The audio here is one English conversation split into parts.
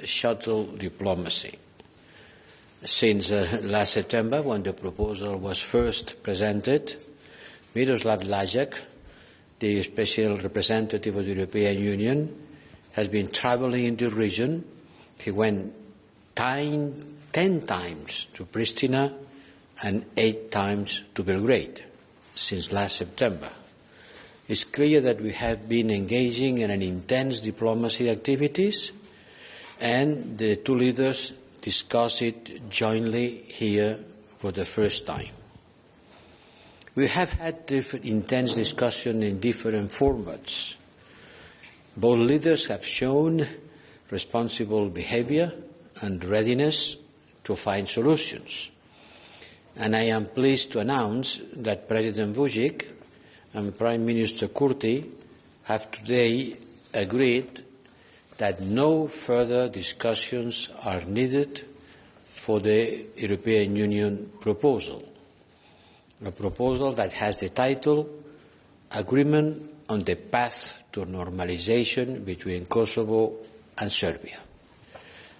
shuttle diplomacy. Since last September, when the proposal was first presented, Miroslav Lajcak, the Special Representative of the European Union, has been traveling in the region. He went 10 times to Pristina and 8 times to Belgrade since last September. It's clear that we have been engaging in an intense diplomacy activities, and the two leaders discussed it jointly here for the first time. We have had different intense discussion in different formats. Both leaders have shown responsible behavior and readiness to find solutions. And I am pleased to announce that President Vucic and Prime Minister Kurti have today agreed that no further discussions are needed for the European Union proposal, a proposal that has the title Agreement on the Path to Normalization between Kosovo and Serbia.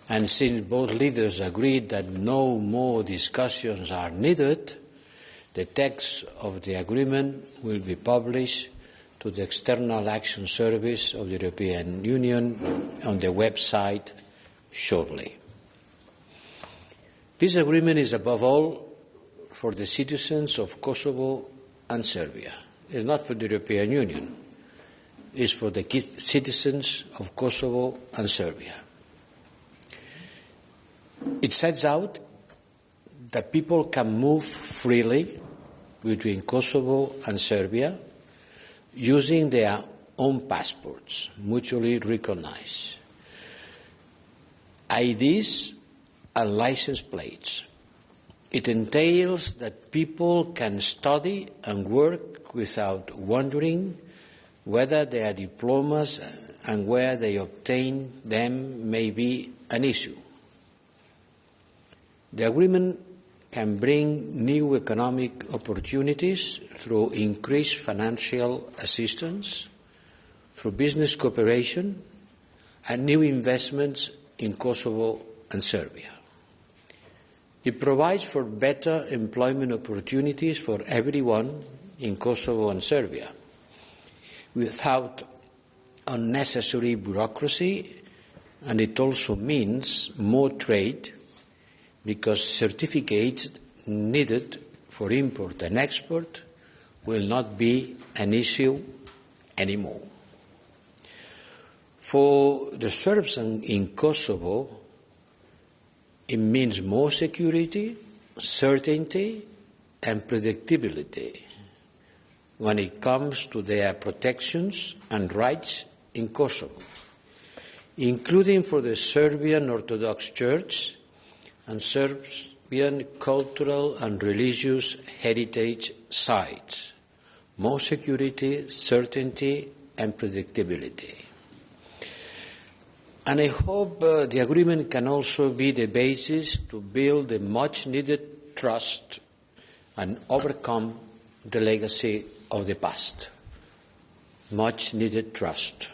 And since both leaders agreed that no more discussions are needed, the text of the agreement will be published to the External Action Service of the European Union on the website shortly. This agreement is above all for the citizens of Kosovo and Serbia. It's not for the European Union. It's for the citizens of Kosovo and Serbia. It sets out that people can move freely between Kosovo and Serbia using their own passports, mutually recognized, IDs and license plates. It entails that people can study and work without wondering whether their diplomas and where they obtain them may be an issue. The agreement can bring new economic opportunities through increased financial assistance, through business cooperation, and new investments in Kosovo and Serbia. It provides for better employment opportunities for everyone in Kosovo and Serbia, without unnecessary bureaucracy, and it also means more trade, because certificates needed for import and export will not be an issue anymore. For the Serbs in Kosovo, it means more security, certainty, and predictability when it comes to their protections and rights in Kosovo, including for the Serbian Orthodox Church and Serbian cultural and religious heritage sites, more security, certainty, and predictability. And I hope the agreement can also be the basis to build the much-needed trust and overcome the legacy of the past. Much-needed trust.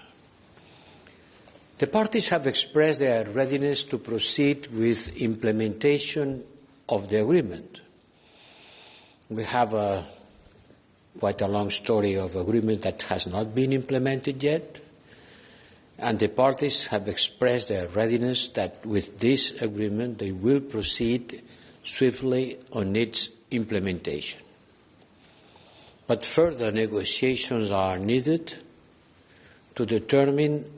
The parties have expressed their readiness to proceed with implementation of the agreement. We have quite a long story of agreement that has not been implemented yet, and the parties have expressed their readiness that with this agreement they will proceed swiftly on its implementation. But further negotiations are needed to determine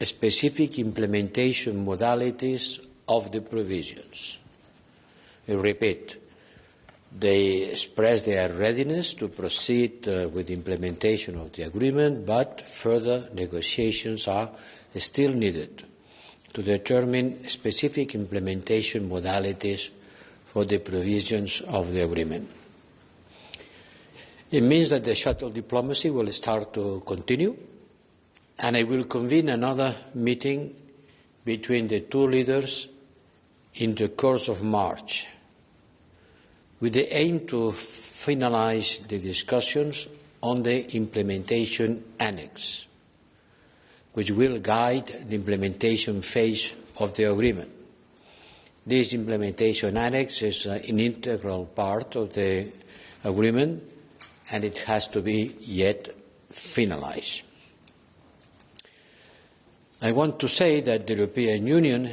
specific implementation modalities of the provisions. I repeat, they express their readiness to proceed with implementation of the agreement, but further negotiations are still needed to determine specific implementation modalities for the provisions of the agreement. It means that the shuttle diplomacy will start to continue, and I will convene another meeting between the two leaders in the course of March, with the aim to finalize the discussions on the implementation annex, which will guide the implementation phase of the agreement. This implementation annex is an integral part of the agreement, and it has to be yet finalized. I want to say that the European Union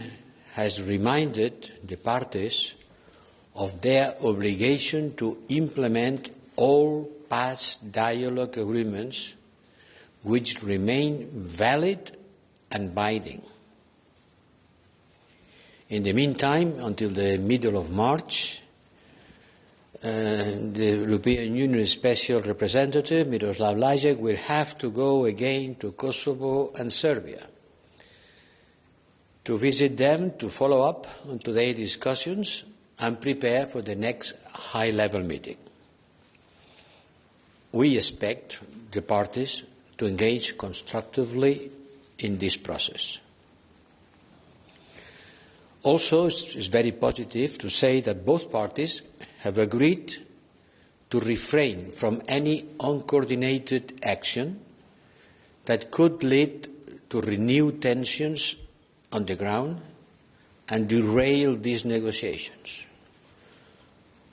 has reminded the parties of their obligation to implement all past dialogue agreements which remain valid and binding. In the meantime, until the middle of March, the European Union Special Representative, Miroslav Lajcak, will have to go again to Kosovo and Serbia to visit them, to follow up on today's discussions and prepare for the next high-level meeting. We expect the parties to engage constructively in this process. Also, it's very positive to say that both parties have agreed to refrain from any uncoordinated action that could lead to renewed tensions on the ground and derail these negotiations.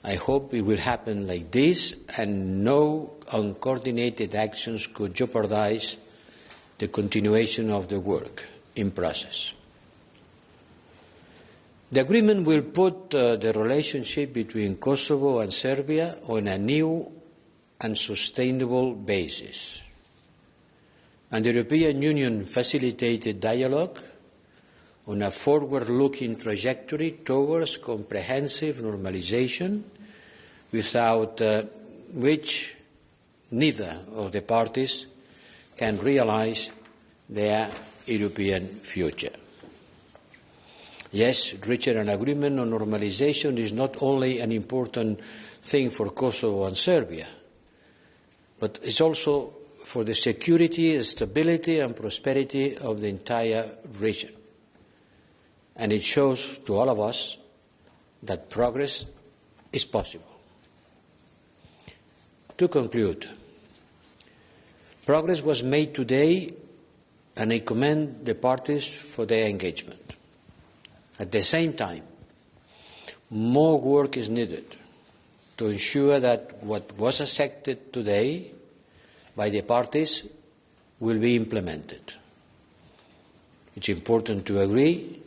I hope it will happen like this and no uncoordinated actions could jeopardize the continuation of the work in process. The agreement will put the relationship between Kosovo and Serbia on a new and sustainable basis. And the European Union facilitated dialogue on a forward-looking trajectory towards comprehensive normalization, without which neither of the parties can realize their European future. Yes, reaching an agreement on normalization is not only an important thing for Kosovo and Serbia, but it's also for the security, stability and prosperity of the entire region. And it shows to all of us that progress is possible. To conclude, progress was made today, and I commend the parties for their engagement. At the same time, more work is needed to ensure that what was accepted today by the parties will be implemented. It's important to agree.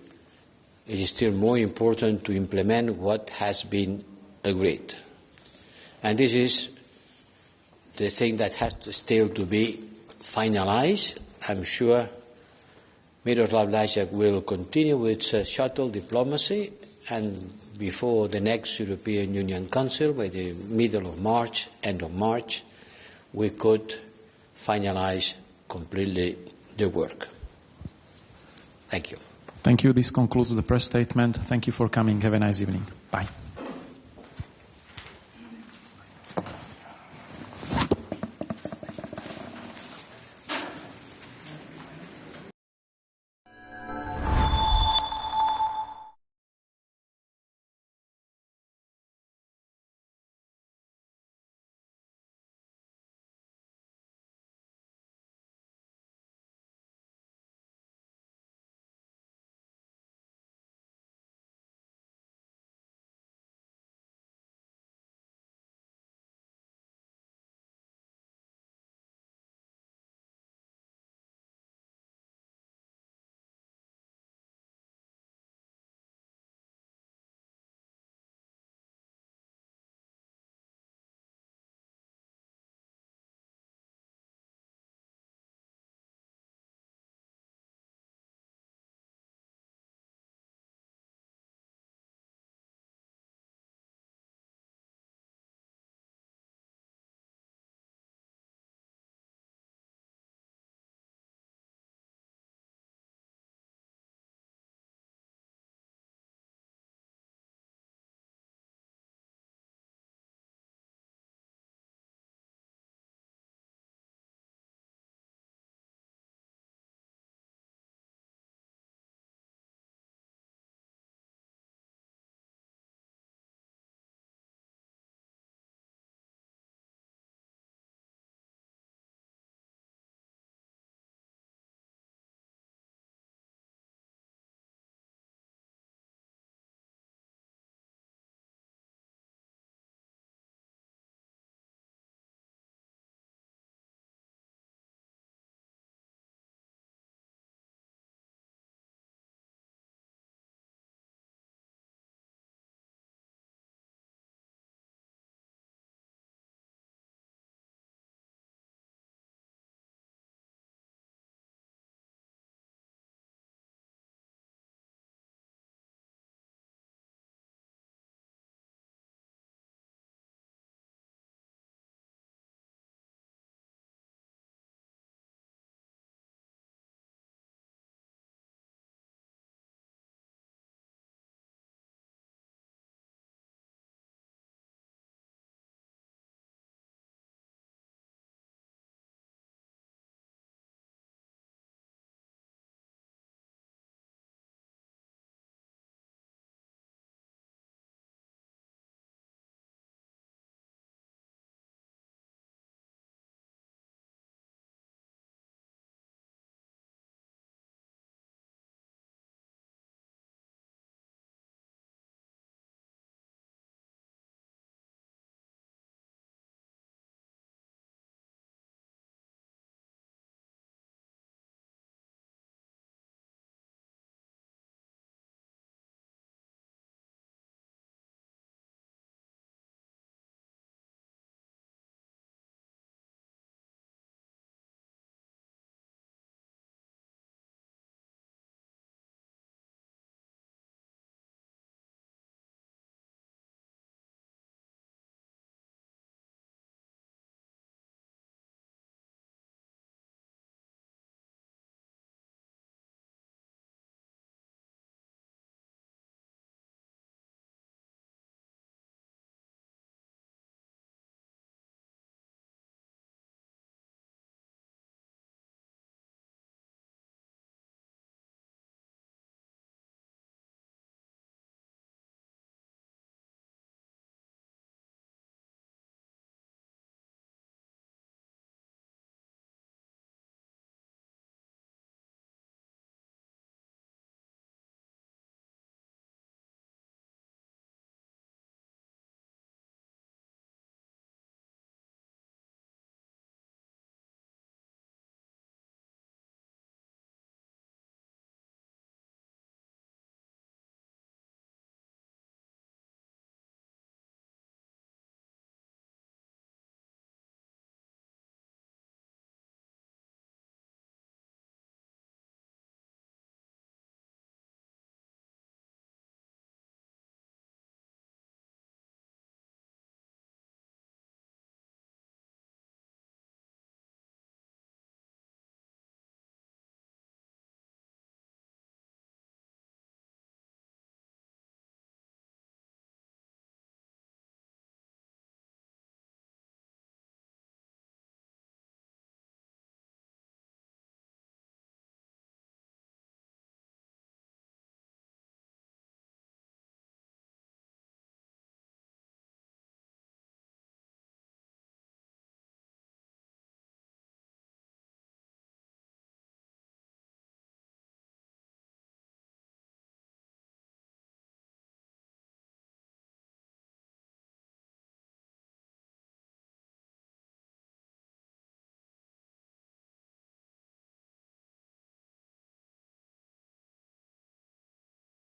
It is still more important to implement what has been agreed. And this is the thing that has still to be finalized. I'm sure Miroslav Lajcak will continue with shuttle diplomacy, and before the next European Union Council, by the middle of March, end of March, we could finalize completely the work. Thank you. Thank you. This concludes the press statement. Thank you for coming. Have a nice evening. Bye.